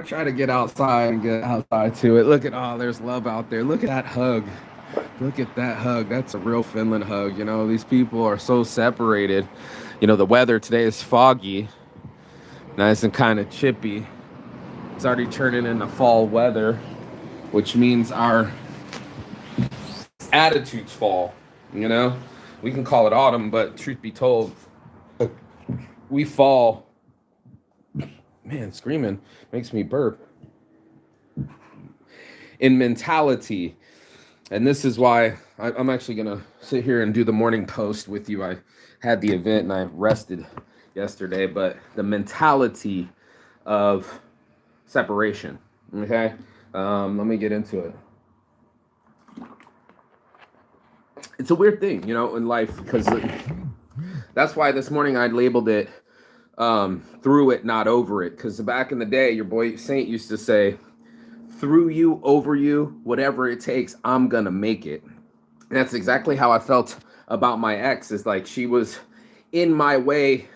try to get outside and get outside to it. Look at, oh, there's love out there. Look at that hug. Look at that hug. That's a real Finland hug. You know, these people are so separated. You know, the weather today is foggy, nice and kind of chippy. It's already turning into fall weather, which means our attitudes fall. You know, we can call it autumn, but truth be told, we fall. Man, screaming makes me burp. In mentality. And this is why I'm actually going to sit here and do the morning post with you. I had the event and I rested yesterday, but the mentality of separation. Okay. Let me get into it. It's a weird thing, you know, in life, because that's why this morning I labeled it through it, not over it. Because back in the day, your boy Saint used to say, through you, over you, whatever it takes, I'm gonna make it. And that's exactly how I felt about my ex. Is like she was in my way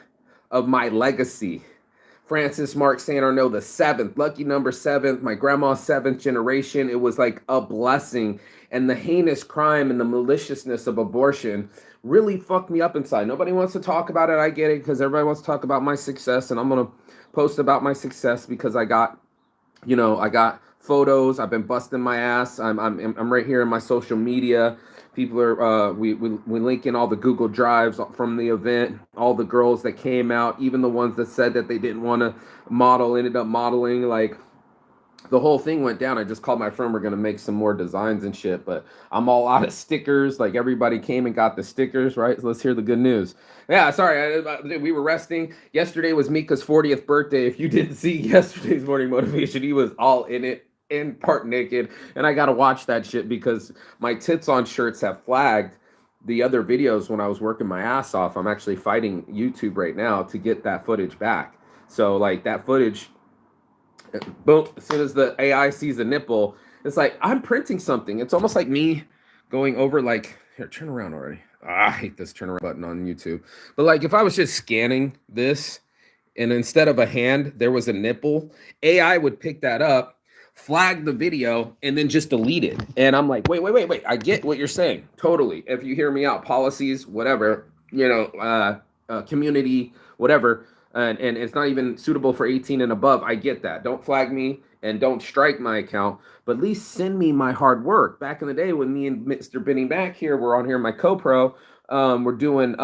of my legacy. Francis Mark St. Arnaud, the seventh, lucky number 7, my grandma's 7th generation. It was like a blessing. And the heinous crime and the maliciousness of abortion really fucked me up inside. Nobody wants to talk about it. I get it, because everybody wants to talk about my success. And I'm going to post about my success because I got photos. I've been busting my ass. I'm right here in my social media. People are we link in all the Google Drives from the event. All the girls that came out, even the ones that said that they didn't want to model, ended up modeling. Like, the whole thing went down. I just called my friend. We're gonna make some more designs and shit. But I'm all out of stickers. Like, everybody came and got the stickers, right? So let's hear the good news. Yeah, sorry, we were resting. Yesterday was Mika's 40th birthday. If you didn't see yesterday's morning motivation, he was all in it, in part naked, and I gotta watch that shit because my tits on shirts have flagged the other videos when I was working my ass off. I'm actually fighting YouTube right now to get that footage back. So like that footage, boom, as soon as the AI sees a nipple, it's like I'm printing something. It's almost like me going over, like, here, turn around already. I hate this turn around button on YouTube. But like if I was just scanning this and instead of a hand, there was a nipple, AI would pick that up, flag the video, and then just delete it. And I'm like, wait. I get what you're saying. Totally. If you hear me out, policies, whatever, you know, community, whatever, and it's not even suitable for 18 and above. I get that. Don't flag me and don't strike my account, but at least send me my hard work. Back in the day when me and Mr. Benny Mac here were on here, my co-pro, we're doing,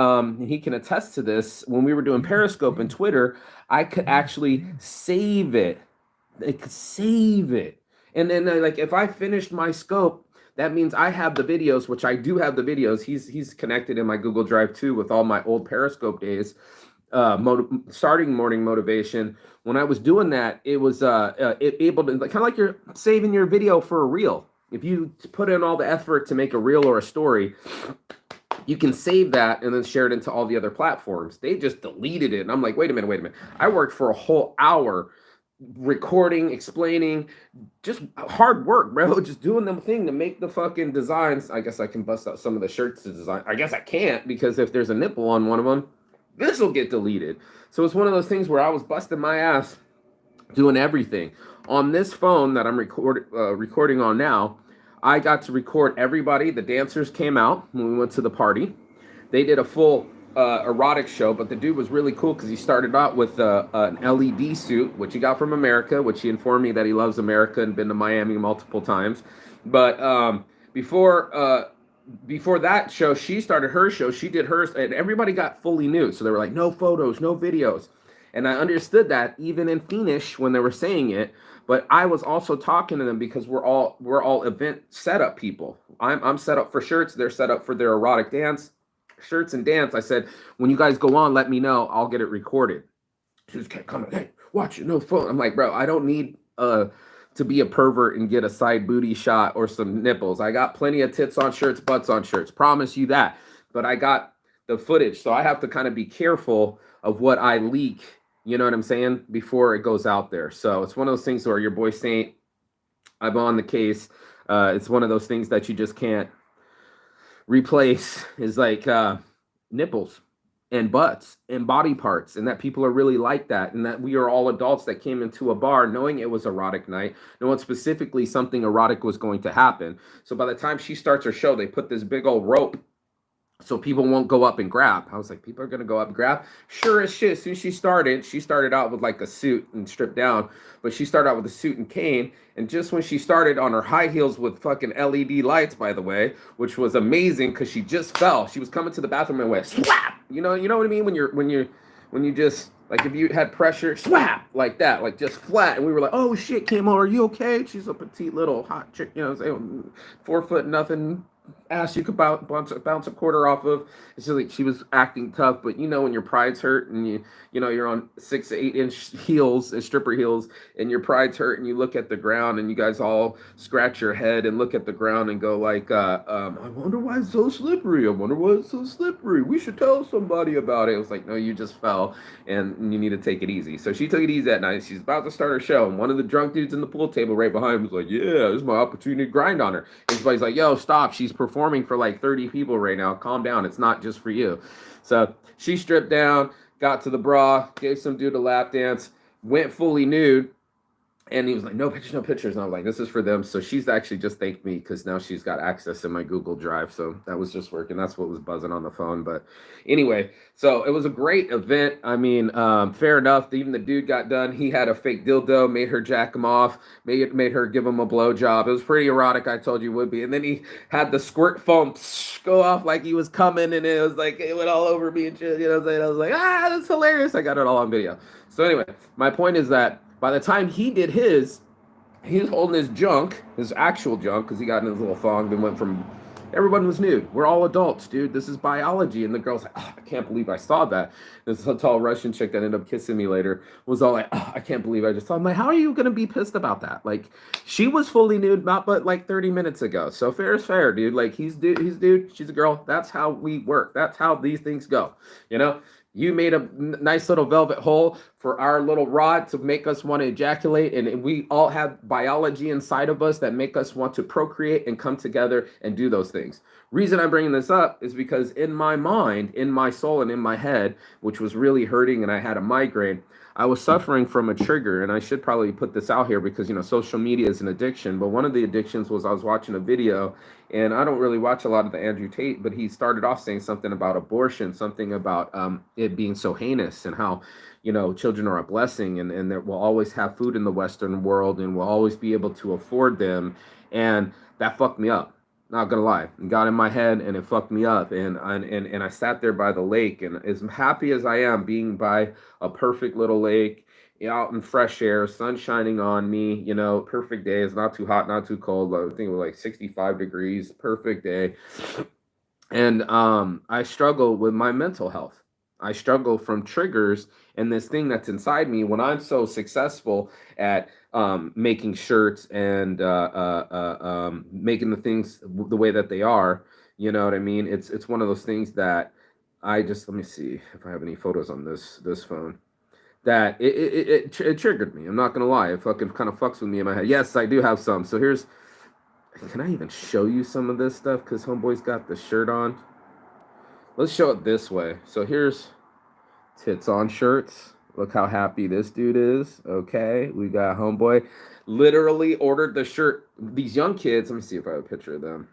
he can attest to this. When we were doing Periscope and Twitter, I could actually save it. It could save it. And then like if I finished my scope, that means I have the videos, which I do have the videos. He's connected in my Google Drive too with all my old Periscope days. Starting morning motivation. When I was doing that, it was able to, kind of like you're saving your video for a reel. If you put in all the effort to make a reel or a story, you can save that and then share it into all the other platforms. They just deleted it. And I'm like, wait a minute. I worked for a whole hour recording, explaining, just hard work, bro. Just doing the thing to make the fucking designs. I guess I can bust out some of the shirts to design. I guess I can't, because if there's a nipple on one of them, this will get deleted. So it's one of those things where I was busting my ass doing everything. On this phone that I'm recording on now, I got to record everybody. The dancers came out when we went to the party. They did a full erotic show, but the dude was really cool because he started out with an LED suit, which he got from America, which he informed me that he loves America and been to Miami multiple times. But before that show, she started her show. She did hers, and everybody got fully nude. So they were like, no photos, no videos. And I understood that even in Finnish when they were saying it, but I was also talking to them because we're all event setup people. I'm set up for shirts. They're set up for their erotic dance. Shirts and dance. I said, when you guys go on, let me know. I'll get it recorded. She just kept coming. Hey, watch it. No phone. I'm like, bro, I don't need to be a pervert and get a side booty shot or some nipples. I got plenty of tits on shirts, butts on shirts. Promise you that. But I got the footage, so I have to kind of be careful of what I leak. You know what I'm saying? Before it goes out there. So it's one of those things where your boy Saint, I'm on the case. It's one of those things that you just can't replace, is like nipples. and butts and body parts, and that people are really like that, and that we are all adults that came into a bar knowing it was erotic night, knowing specifically something erotic was going to happen. So by the time she starts her show, they put this big old rope so people won't go up and grab. I was like, people are gonna go up and grab. Sure as shit, as soon as she started out with like a suit and stripped down, but she started out with a suit and cane. And just when she started on her high heels with fucking LED lights, by the way, which was amazing because she just fell. She was coming to the bathroom and went slap. You know what I mean? When you just like if you had pressure, swap like that, like just flat. And we were like, oh shit, Kim, are you okay? She's a petite little hot chick, 4 foot nothing ass you could bounce a quarter off of. It's just like she was acting tough, but when your pride's hurt and you're on 6 to 8 inch heels and stripper heels, and your pride's hurt, and you look at the ground, and you guys all scratch your head and look at the ground and go like, I wonder why it's so slippery. I wonder why it's so slippery. We should tell somebody about it. It was like, no, you just fell, and you need to take it easy. So she took it easy that night. She's about to start her show, and one of the drunk dudes in the pool table right behind was like, yeah, this is my opportunity to grind on her. And everybody's like, yo, stop. She's performing for like 30 people right now. Calm down. It's not just for you. So she stripped down, got to the bra, gave some dude a lap dance, went fully nude. And he was like, no pictures, no pictures. And I was like, this is for them. So she's actually just thanked me because now she's got access in my Google Drive. So that was just working. That's what was buzzing on the phone. But anyway, so it was a great event. I mean, fair enough. Even the dude got done. He had a fake dildo, made her jack him off, made her give him a blowjob. It was pretty erotic. I told you it would be. And then he had the squirt foam go off like he was coming. And it was like, it went all over me and shit. You know what I'm saying? I was like, that's hilarious. I got it all on video. So anyway, my point is that by the time he did his, he was holding his junk, his actual junk, because he got in his little thong and went from, everyone was nude. We're all adults, dude. This is biology. And the girl's like, I can't believe I saw that. This tall Russian chick that ended up kissing me later was all like, I can't believe I just saw. I'm like, how are you going to be pissed about that? Like, she was fully nude not but like 30 minutes ago. So fair is fair, dude. Like, he's dude, she's a girl. That's how we work. That's how these things go, You made a nice little velvet hole for our little rod to make us want to ejaculate. And we all have biology inside of us that make us want to procreate and come together and do those things. Reason I'm bringing this up is because in my mind, in my soul, and in my head, which was really hurting and I had a migraine, I was suffering from a trigger. And I should probably put this out here because, social media is an addiction. But one of the addictions was I was watching a video, and I don't really watch a lot of the Andrew Tate, but he started off saying something about abortion, something about it being so heinous, and how, children are a blessing, and that we'll always have food in the Western world and we'll always be able to afford them. And that fucked me up. Not gonna lie, it got in my head and it fucked me up. And I sat there by the lake, and as happy as I am being by a perfect little lake, out in fresh air, sun shining on me, perfect day. It's not too hot, not too cold. I think it was like 65 degrees, perfect day. And I struggle with my mental health. I struggle from triggers and this thing that's inside me when I'm so successful at making shirts and making the things the way that they are. You know what I mean? It's one of those things that I just, let me see if I have any photos on this phone. That it triggered me. I'm not gonna lie. It fucking kind of fucks with me in my head. Yes, I do have some. So here's, can I even show you some of this stuff? Because Homeboy's got the shirt on. Let's show it this way. So here's tits on shirts. Look how happy this dude is. Okay, we got Homeboy. Literally ordered the shirt. These young kids, let me see if I have a picture of them.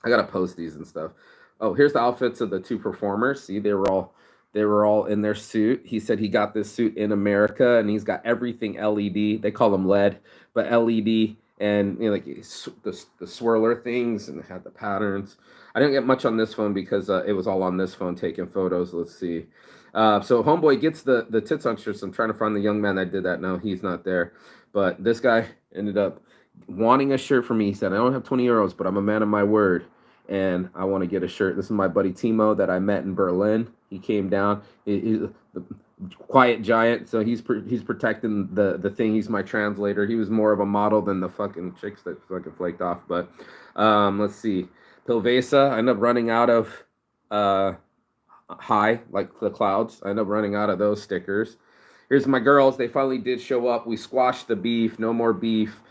I gotta post these and stuff. Oh, here's the outfits of the two performers. See, they were all in their suit. He said he got this suit in America, and he's got everything LED. They call them LED, but LED, and like the swirler things, and had the patterns. I didn't get much on this phone because it was all on this phone taking photos. Let's see. So Homeboy gets the tits on shirts. I'm trying to find the young man that did that. No, he's not there. But this guy ended up wanting a shirt from me. He said, I don't have 20 euros, but I'm a man of my word, and I want to get a shirt. This is my buddy Timo that I met in Berlin. He came down. He's the quiet giant, so he's protecting the thing. He's my translator. He was more of a model than the fucking chicks that fucking flaked off. But let's see. Pilvesa, I ended up running out of high, like the clouds. I ended up running out of those stickers. Here's my girls. They finally did show up. We squashed the beef. No more beef.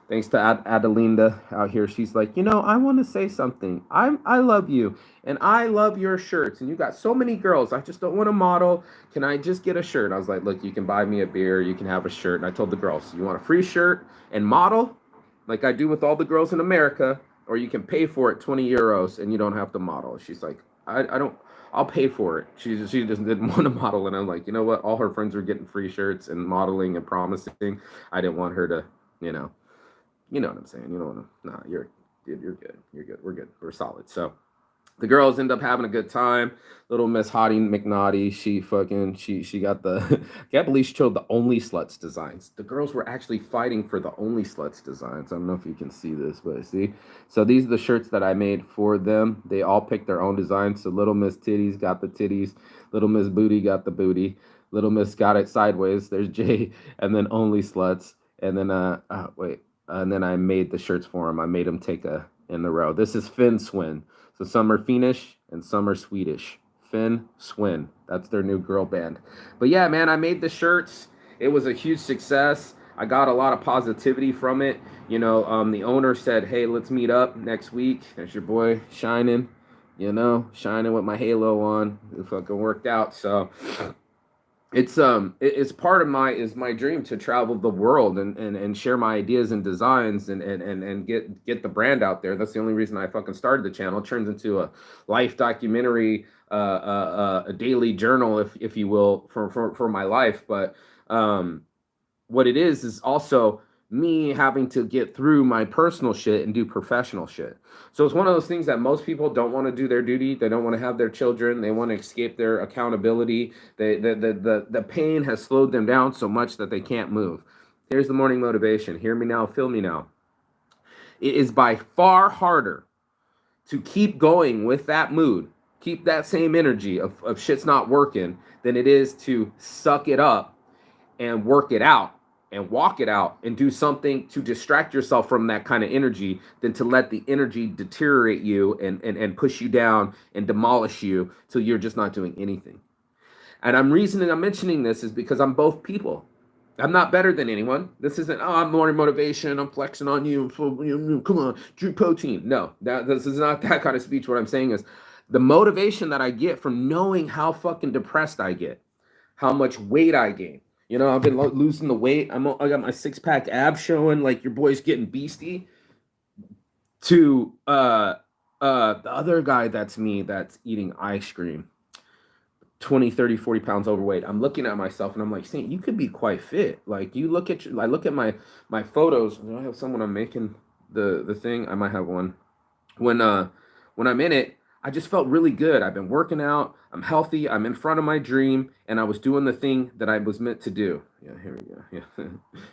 Thanks to Adelinda out here. She's like, I want to say something. I love you, and I love your shirts. And you got so many girls. I just don't want to model. Can I just get a shirt? I was like, look, you can buy me a beer. You can have a shirt. And I told the girls, you want a free shirt and model, like I do with all the girls in America, or you can pay for it 20 euros and you don't have to model. She's like, I don't. I'll pay for it. She just didn't want to model, and I'm like, you know what? All her friends were getting free shirts and modeling and promising. I didn't want her to, you know you know what I'm saying. You know what I'm, nah, you're good. You're good. We're good. We're solid. So the girls end up having a good time. Little Miss Hottie McNaughty, she got the I can't believe she chose the only sluts designs. The girls were actually fighting for the only sluts designs. I don't know if you can see this, but see. So these are the shirts that I made for them. They all picked their own designs. So Little Miss Titties got the titties, Little Miss Booty got the booty, Little Miss got it sideways. There's Jay, and then only sluts. And then wait, and then I made the shirts for them. I made them take a in the row. This is Finn Swin. So some are Finnish and some are Swedish. Finn Swin. That's their new girl band. But yeah, man, I made the shirts. It was a huge success. I got a lot of positivity from it. The owner said, hey, let's meet up next week. There's your boy shining, shining with my halo on. It fucking worked out. So it's part of my dream to travel the world and share my ideas and designs and get the brand out there. That's the only reason I fucking started the channel. It turns into a life documentary, a daily journal, if you will, for my life. But what it is also me having to get through my personal shit and do professional shit. So it's one of those things that most people don't want to do their duty. They don't want to have their children. They want to escape their accountability. The pain has slowed them down so much that they can't move. Here's the morning motivation. Hear me now, feel me now. It is by far harder to keep going with that mood, keep that same energy of shit's not working, than it is to suck it up and work it out and walk it out and do something to distract yourself from that kind of energy than to let the energy deteriorate you and push you down and demolish you till you're just not doing anything. And I'm mentioning this is because I'm both people. I'm not better than anyone. This isn't, I'm more motivation, I'm flexing on you, come on, drink protein. No, this is not that kind of speech. What I'm saying is the motivation that I get from knowing how fucking depressed I get, how much weight I gain. I've been losing the weight. I got my 6-pack abs showing, like your boy's getting beastie. To the other guy that's me that's eating ice cream, 20, 30, 40 pounds overweight. I'm looking at myself and I'm like, Saint, you could be quite fit. Like I look at my photos. Do I have someone I'm making the thing? I might have one. When I'm in it, I just felt really good. I've been working out. I'm healthy. I'm in front of my dream, and I was doing the thing that I was meant to do. Yeah, here we go. Yeah,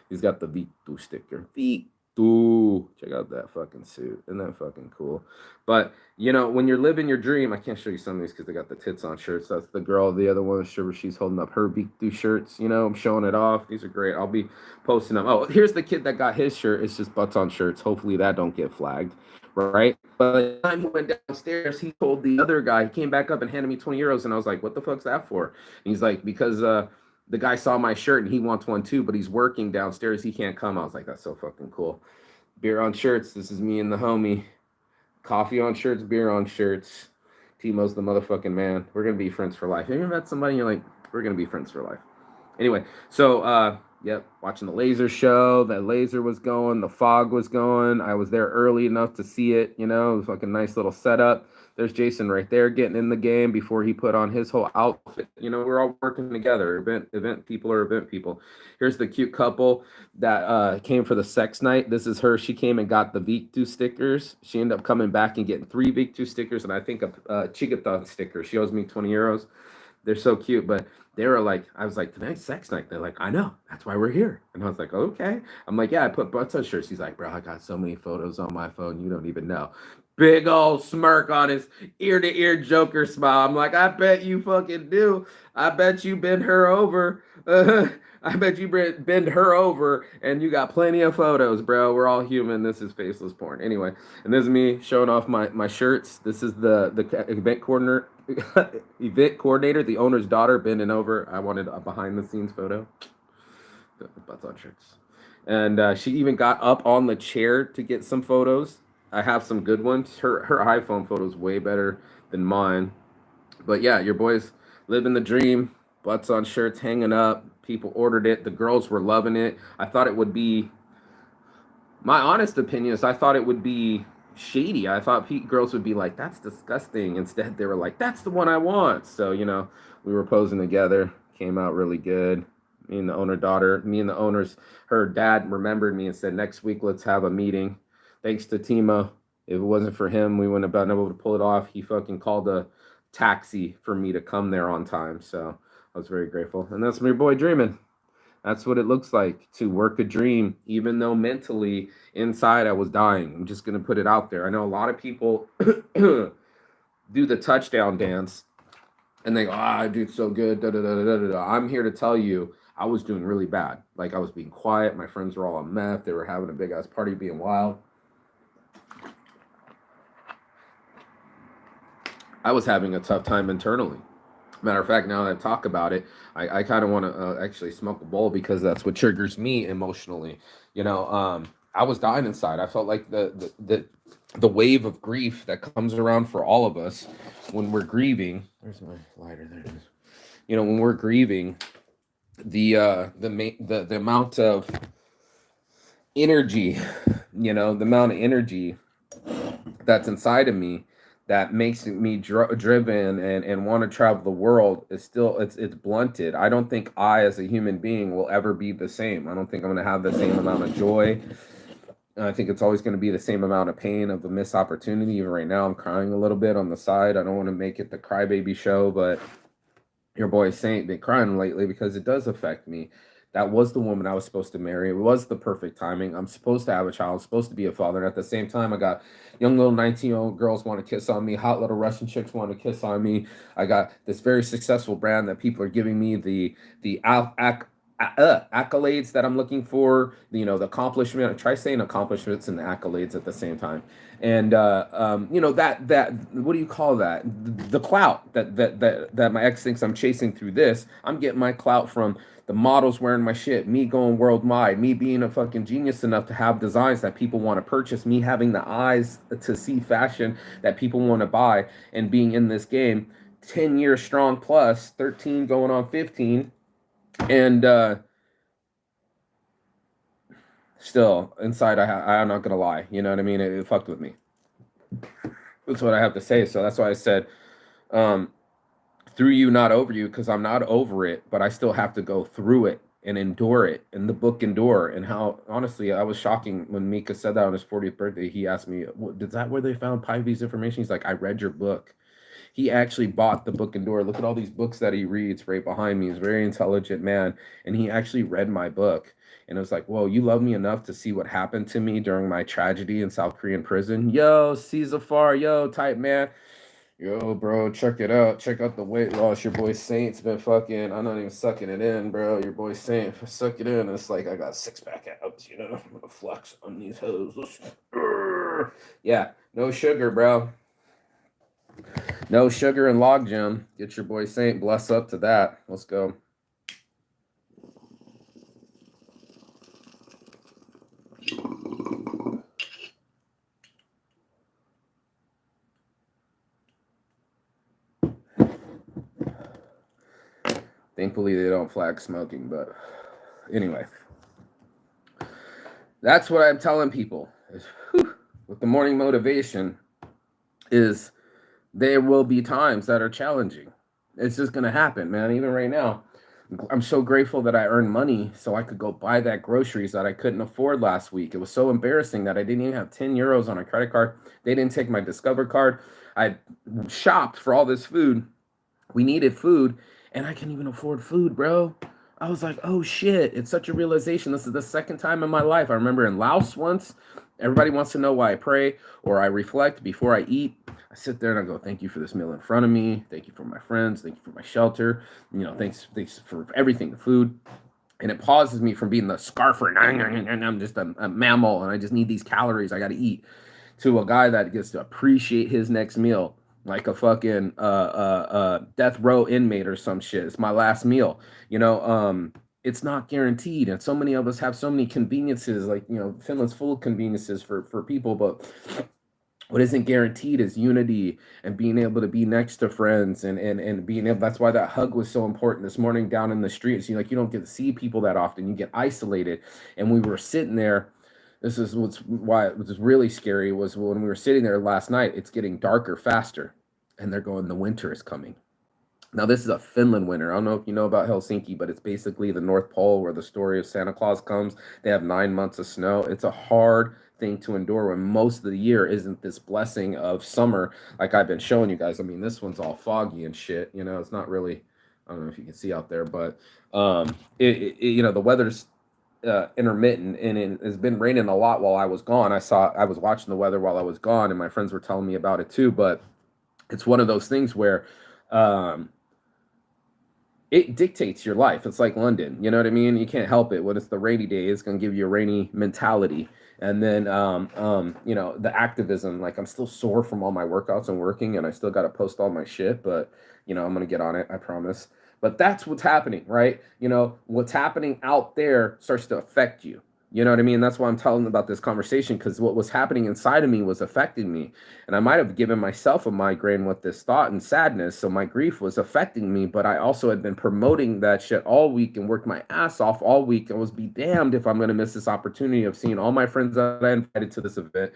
he's got the V2 sticker. V2. Check out that fucking suit. Isn't that fucking cool? But when you're living your dream, I can't show you some of these because they got the tits on shirts. That's the girl. The other one, she's holding up her V2 shirts. I'm showing it off. These are great. I'll be posting them. Oh, here's the kid that got his shirt. It's just butts on shirts. Hopefully that don't get flagged. Right? But by the time he went downstairs, he told the other guy, he came back up and handed me 20 euros. And I was like, what the fuck's that for? And he's like, because the guy saw my shirt and he wants one too, but he's working downstairs. He can't come. I was like, that's so fucking cool. Beer on shirts. This is me and the homie. Coffee on shirts, beer on shirts. Timo's the motherfucking man. We're going to be friends for life. Have you ever met somebody and you're like, we're going to be friends for life? Anyway, so yep, watching the laser show. That laser was going, the fog was going. I was there early enough to see it. It was like a nice little setup. There's Jason right there getting in the game before he put on his whole outfit. We're all working together. Event people are event people. Here's the cute couple that came for the sex night. This is her. She came and got the V2 stickers. She ended up coming back and getting 3 V2 stickers and I think a Chigathon sticker. She owes me 20 euros. They're so cute, but they were like, I was like, tonight's sex night. They're like, I know, that's why we're here. And I was like, okay. I'm like, yeah, I put butts on shirts. He's like, bro, I got so many photos on my phone, you don't even know. Big old smirk on his ear-to-ear Joker smile. I'm like, I bet you fucking do. I bet you bend her over. I bet you bend her over and you got plenty of photos, bro. We're all human. This is faceless porn. Anyway, and this is me showing off my shirts. This is the event coordinator, the owner's daughter bending over. I wanted a behind the scenes photo. Butts on shirts. And she even got up on the chair to get some photos. I have some good ones. Her iPhone photos way better than mine. But yeah, your boys living the dream. Butts on shirts hanging up. People ordered it. The girls were loving it. I thought it would be, my honest opinion is I thought it would be shady. I thought girls would be like, that's disgusting. Instead, they were like, that's the one I want. So, we were posing together. Came out really good. Me and the owner's, her dad remembered me and said, next week, let's have a meeting. Thanks to Timo. If it wasn't for him, we wouldn't have been able to pull it off. He fucking called a taxi for me to come there on time. So I was very grateful. And that's my boy dreaming. That's what it looks like to work a dream, even though mentally inside I was dying. I'm just going to put it out there. I know a lot of people do the touchdown dance and they go, I do so good. Da, da, da, da, da, da. I'm here to tell you, I was doing really bad. Like I was being quiet. My friends were all on meth. They were having a big ass party, being wild. I was having a tough time internally. Matter of fact, now that I talk about it, I kind of want to actually smoke a bowl because that's what triggers me emotionally. I was dying inside. I felt like the wave of grief that comes around for all of us when we're grieving. There's my lighter. There it is. When we're grieving, the amount of energy, the amount of energy that's inside of me that makes me driven and want to travel the world is still it's blunted. I don't think I as a human being will ever be the same. I don't think I'm going to have the same amount of joy. I think it's always going to be the same amount of pain of the missed opportunity. Even right now I'm crying a little bit on the side. I don't want to make it the crybaby show, but your boy Saint been crying lately because it does affect me. That was the woman I was supposed to marry. It was the perfect timing. I'm supposed to have a child. I'm supposed to be a father. And at the same time, I got young little 19-year-old girls want to kiss on me. Hot little Russian chicks want to kiss on me. I got this very successful brand that people are giving me the accolades that I'm looking for. The accomplishment. I try saying accomplishments and accolades at the same time. And that what do you call that? The clout that my ex thinks I'm chasing through this. I'm getting my clout from the models wearing my shit, me going worldwide, me being a fucking genius enough to have designs that people want to purchase, me having the eyes to see fashion that people want to buy, and being in this game 10 years strong plus, 13 going on 15. And still inside I'm not gonna lie, you know what I mean, it fucked with me. That's what I have to say. So that's why I said through you, not over you, because I'm not over it, but I still have to go through it and endure it. And the book Endure, and how honestly I was shocking when Mika said that on his 40th birthday. He asked me, is that where they found Pivey's information? He's like, I read your book. He actually bought the book Endure. Look at all these books that he reads right behind me. He's a very intelligent man, and he actually read my book. And it was like, whoa, you love me enough to see what happened to me during my tragedy in South Korean prison. Yo, Caesar Far, yo, type man. Yo, bro, check it out. Check out the weight loss. Your boy Saint's been fucking. I'm not even sucking it in, bro. Your boy Saint, suck it in. It's like I got 6-pack abs, I'm gonna flex on these hoes. Yeah, no sugar, bro. No sugar and log jam. Get your boy Saint. Bless up to that. Let's go. Thankfully, they don't flag smoking, but anyway. That's what I'm telling people. With the morning motivation is there will be times that are challenging. It's just going to happen, man. Even right now, I'm so grateful that I earned money so I could go buy that groceries that I couldn't afford last week. It was so embarrassing that I didn't even have 10 euros on a credit card. They didn't take my Discover card. I shopped for all this food. We needed food, and I can't even afford food, bro. I was like, oh shit, it's such a realization. This is the second time in my life. I remember in Laos once, everybody wants to know why I pray or I reflect before I eat. I sit there and I go, thank you for this meal in front of me. Thank you for my friends. Thank you for my shelter. Thanks for everything, the food. And it pauses me from being the scarfer and I'm just a mammal and I just need these calories. I got to eat, to a guy that gets to appreciate his next meal like a fucking death row inmate or some shit. It's my last meal. it's not guaranteed. And so many of us have so many conveniences, like, you know, Finland's full of conveniences for people, but what isn't guaranteed is unity and being able to be next to friends and being able, that's why that hug was so important this morning down in the streets. You know, like, you don't get to see people that often, you get isolated. And we were sitting there, this is what's why it was really scary, was when we were sitting there last night, it's getting darker faster, and they're going, the winter is coming. Now, this is a Finland winter. I don't know if you know about Helsinki, but it's basically the North Pole where the story of Santa Claus comes. They have 9 months of snow. It's a hard thing to endure when most of the year isn't this blessing of summer like I've been showing you guys. I mean, this one's all foggy and shit. You know, it's not really, I don't know if you can see out there, but you know, the weather's intermittent, and it has been raining a lot while I was gone. I was watching the weather while I was gone, and my friends were telling me about it too. But it's one of those things where um, it dictates your life. It's like London, you know what I mean? You can't help it. When it's the rainy day, it's gonna give you a rainy mentality. And then you know, the activism, like, I'm still sore from all my workouts and working, and I still gotta post all my shit, but you know, I'm gonna get on it, I promise. But that's what's happening, right? You know, what's happening out there starts to affect you. You know what I mean? That's why I'm telling about this conversation, because what was happening inside of me was affecting me. And I might have given myself a migraine with this thought and sadness. So my grief was affecting me, but I also had been promoting that shit all week and worked my ass off all week. And was be damned if I'm going to miss this opportunity of seeing all my friends that I invited to this event,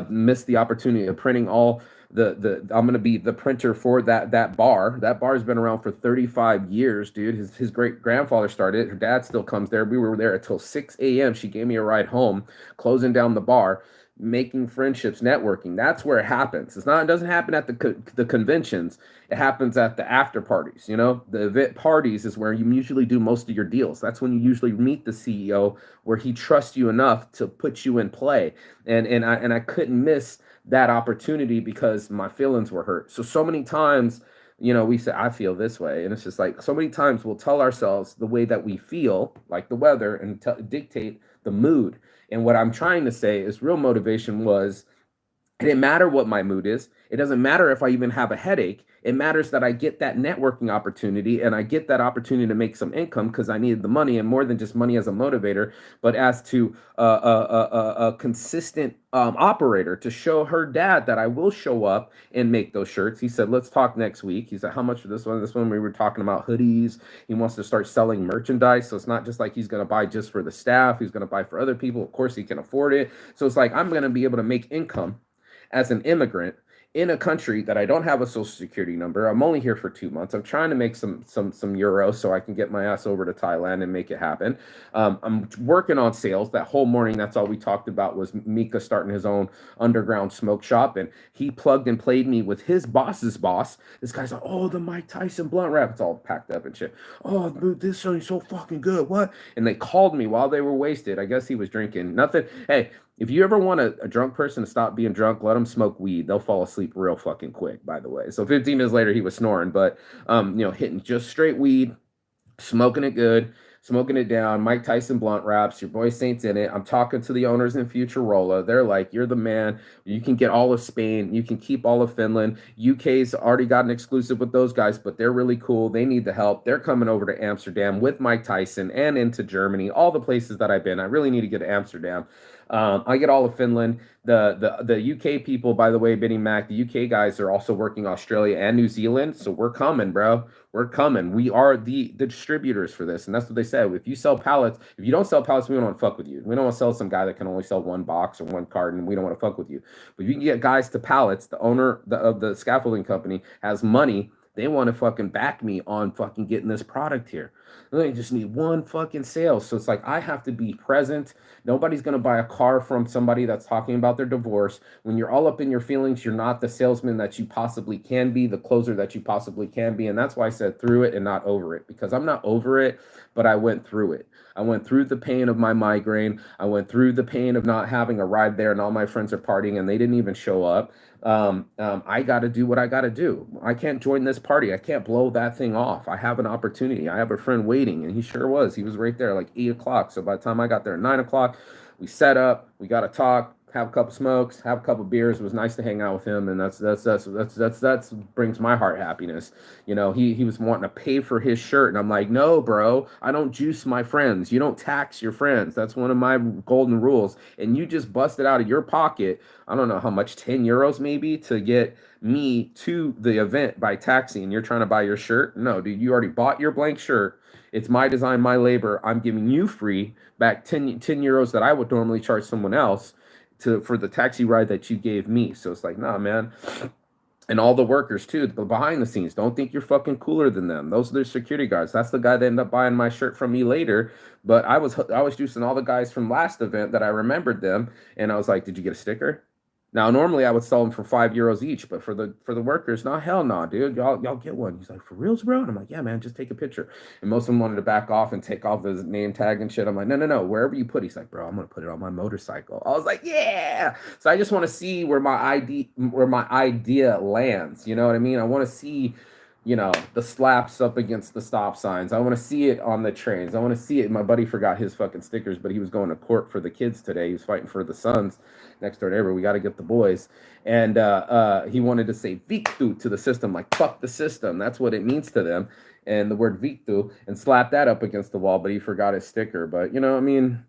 miss the opportunity of printing all the I'm gonna be the printer for that bar. That bar has been around for 35 years, dude. His great grandfather started it. Her dad still comes there. We were there until 6 a.m. She gave me a ride home, closing down the bar, making friendships, networking. That's where it happens. It's not. It doesn't happen at the conventions. It happens at the after parties. You know, the event parties is where you usually do most of your deals. That's when you usually meet the CEO, where he trusts you enough to put you in play. And I couldn't miss that opportunity because my feelings were hurt. So many times, you know, we say, I feel this way. And it's just like, so many times we'll tell ourselves the way that we feel, like the weather, and dictate the mood. And what I'm trying to say is, real motivation was, it didn't matter what my mood is. It doesn't matter if I even have a headache. It matters that I get that networking opportunity, and I get that opportunity to make some income, because I needed the money, and more than just money as a motivator, but as to a consistent operator to show her dad that I will show up and make those shirts. He said, let's talk next week. He said, how much for this one? This one, we were talking about hoodies. He wants to start selling merchandise. So it's not just like he's going to buy just for the staff. He's going to buy for other people. Of course, he can afford it. So it's like, I'm going to be able to make income as an immigrant in a country that I don't have a social security number. I'm only here for 2 months. I'm trying to make some euros so I can get my ass over to Thailand and make it happen. I'm working on sales. That whole morning, that's all we talked about, was Mika starting his own underground smoke shop, and he plugged and played me with his boss's boss. This guy's like, oh, the Mike Tyson blunt wrap. It's all packed up and shit. Oh, dude, this is so fucking good. What? And they called me while they were wasted. I guess he was drinking. Nothing. Hey, if you ever want a drunk person to stop being drunk, let them smoke weed. They'll fall asleep real fucking quick, by the way. So 15 minutes later, he was snoring, but, you know, hitting just straight weed, smoking it good, smoking it down. Mike Tyson blunt wraps. Your boy Saint's in it. I'm talking to the owners in Futurola. They're like, you're the man. You can get all of Spain. You can keep all of Finland. UK's already got an exclusive with those guys, but they're really cool. They need the help. They're coming over to Amsterdam with Mike Tyson and into Germany, all the places that I've been. I really need to get to Amsterdam. I get all of Finland. The UK people, by the way, Benny Mac, the UK guys are also working Australia and New Zealand. So we're coming, bro. We're coming. We are the distributors for this. And that's what they said. If you sell pallets, if you don't sell pallets, we don't want to fuck with you. We don't want to sell some guy that can only sell one box or one carton. We don't want to fuck with you. But if you can get guys to pallets, the owner of the scaffolding company has money. They want to fucking back me on fucking getting this product here. They just need one fucking sale. So it's like, I have to be present. Nobody's going to buy a car from somebody that's talking about their divorce. When you're all up in your feelings, you're not the salesman that you possibly can be, the closer that you possibly can be. And that's why I said through it and not over it, because I'm not over it, but I went through it. I went through the pain of my migraine. I went through the pain of not having a ride there, and all my friends are partying and they didn't even show up. I got to do what I got to do. I can't join this party. I can't blow that thing off. I have an opportunity. I have a friend waiting, and he sure was. He was right there like 8 o'clock. So by the time I got there at 9 o'clock, we set up, we got to talk. have a couple smokes, have a couple beers. It was nice to hang out with him, and that's brings my heart happiness. You know, he was wanting to pay for his shirt, and I'm like, no, bro, I don't juice my friends. You don't tax your friends. That's one of my golden rules. And you just busted out of your pocket. I don't know how much, 10 euros maybe, to get me to the event by taxi, and you're trying to buy your shirt. No, dude, you already bought your blank shirt. It's my design, my labor. I'm giving you free back 10 euros that I would normally charge someone else for the taxi ride that you gave me. So it's like, nah, man. And all the workers too, but behind the scenes, don't think you're fucking cooler than them. Those are their security guards. That's the guy that ended up buying my shirt from me later. But I was juicing all the guys from last event that I remembered them, and I was like, "Did you get a sticker?" Now normally I would sell them for 5 euros each, but for the workers, no, hell no, dude, y'all get one. He's like, for reals, bro? And I'm like, yeah, man, just take a picture. And most of them wanted to back off and take off his name tag and shit. I'm like, no, no, no, wherever you put it. He's like, bro, I'm gonna put it on my motorcycle. I was like, yeah. So I just want to see where my idea lands. You know what I mean? I want to see, the slaps up against the stop signs. I want to see it on the trains. I want to see it. My buddy forgot his fucking stickers, but he was going to court for the kids today. He was fighting for the sons next door neighbor. We got to get the boys. And he wanted to say Victu to the system, like fuck the system. That's what it means to them. And the word Victu, and slap that up against the wall, but he forgot his sticker. But, I mean,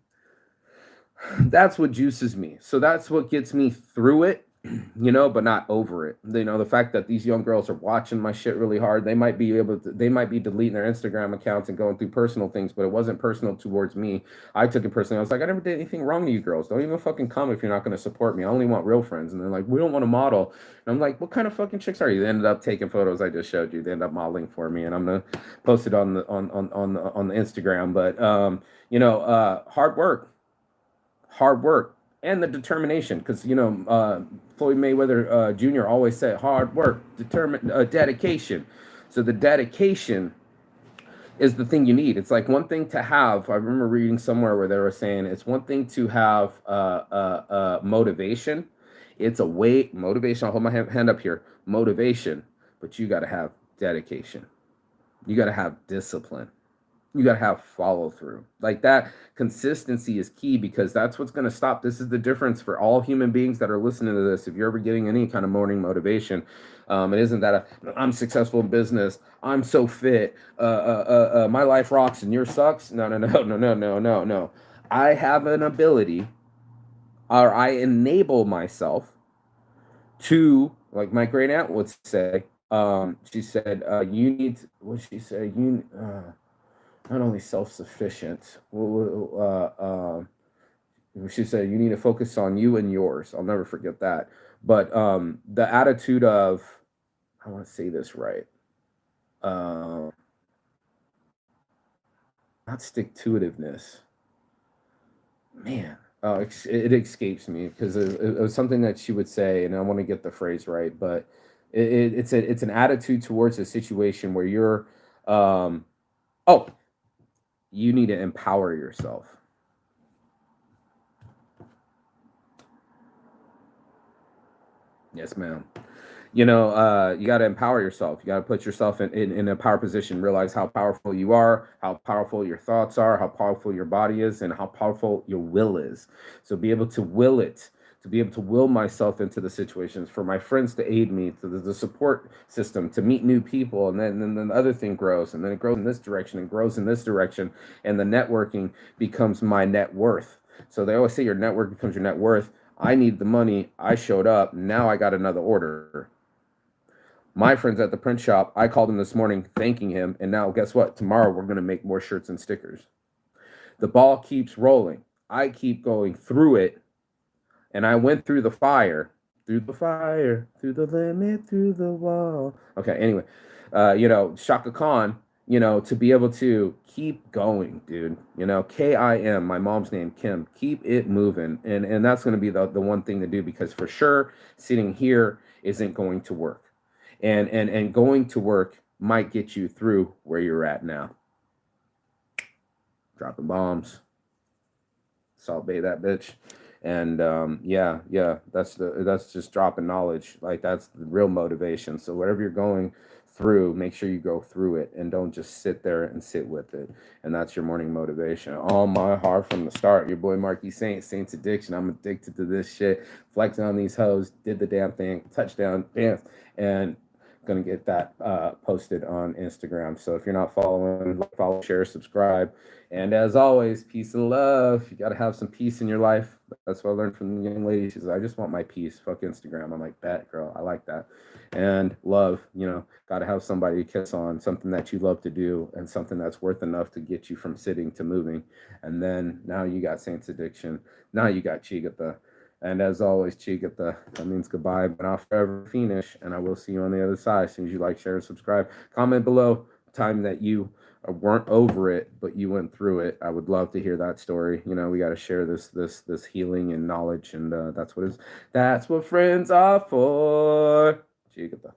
that's what juices me. So that's what gets me through it, but not over it. The fact that these young girls are watching my shit really hard, they might be deleting their Instagram accounts and going through personal things, but it wasn't personal towards me. I took it personally. I was like, I never did anything wrong to you girls. Don't even fucking come if you're not going to support me. I only want real friends. And they're like, we don't want to model. And I'm like, what kind of fucking chicks are you? They ended up taking photos I just showed you. They ended up modeling for me, and I'm gonna post it on the Instagram. But hard work and the determination, because Floyd Mayweather Jr. always said hard work, dedication. So the dedication is the thing you need. It's like one thing to have. I remember reading somewhere where they were saying it's one thing to have motivation. It's a way motivation. I'll hold my hand up here. Motivation, but you got to have dedication. You got to have discipline. You got to have follow through. Like that consistency is key, because that's what's going to stop. This is the difference for all human beings that are listening to this. If you're ever getting any kind of morning motivation, it isn't that I'm successful in business, I'm so fit, my life rocks and yours sucks. No, no, no, no, no, no, no, no. I have an ability, or I enable myself to, like my great aunt would say, she said, you need, what she said, not only self-sufficient. She said, you need to focus on you and yours. I'll never forget that. But the attitude of, I want to say this right, not stick-to-itiveness. Man, it escapes me, because it was something that she would say, and I want to get the phrase right, but it's an attitude towards a situation where you're, you need to empower yourself. Yes, ma'am. You got to empower yourself. You got to put yourself in a power position, realize how powerful you are, how powerful your thoughts are, how powerful your body is, and how powerful your will is. So be able to will it, to be able to will myself into the situations, for my friends to aid me, to the support system, to meet new people. And then the other thing grows, and then it grows in this direction and grows in this direction. And the networking becomes my net worth. So they always say your network becomes your net worth. I need the money. I showed up. Now I got another order. My friends at the print shop, I called him this morning thanking him. And now guess what? Tomorrow we're going to make more shirts and stickers. The ball keeps rolling. I keep going through it. And I went through the fire, through the limit, through the wall. Okay, anyway, Shaka Khan, to be able to keep going, dude. Kim, my mom's name, Kim, keep it moving. And that's going to be the one thing to do, because for sure, sitting here isn't going to work. And going to work might get you through where you're at now. Dropping bombs. Salt Bay that bitch. And that's just dropping knowledge. Like that's the real motivation. So whatever you're going through, make sure you go through it and don't just sit there and sit with it. And that's your morning motivation. All my heart from the start. Your boy Marky Saints Addiction. I'm addicted to this shit. Flexing on these hoes, did the damn thing, touchdown, dance, and gonna get that posted on Instagram. So if you're not following, follow, share, subscribe. And as always, peace and love. You gotta have some peace in your life. That's what I learned from the young lady. She says, I just want my peace. Fuck Instagram. I'm like, bet, girl. I like that. And love, gotta have somebody to kiss on, something that you love to do, and something that's worth enough to get you from sitting to moving. And then now you got Saints Addiction. Now you got Chigata. And as always, Chigata, that means goodbye, but not forever Phoenix. And I will see you on the other side. As soon as you like, share, and subscribe. Comment below time that you weren't over it, but you went through it. I would love to hear that story. We got to share this healing and knowledge, and that's what friends are for. Chigata.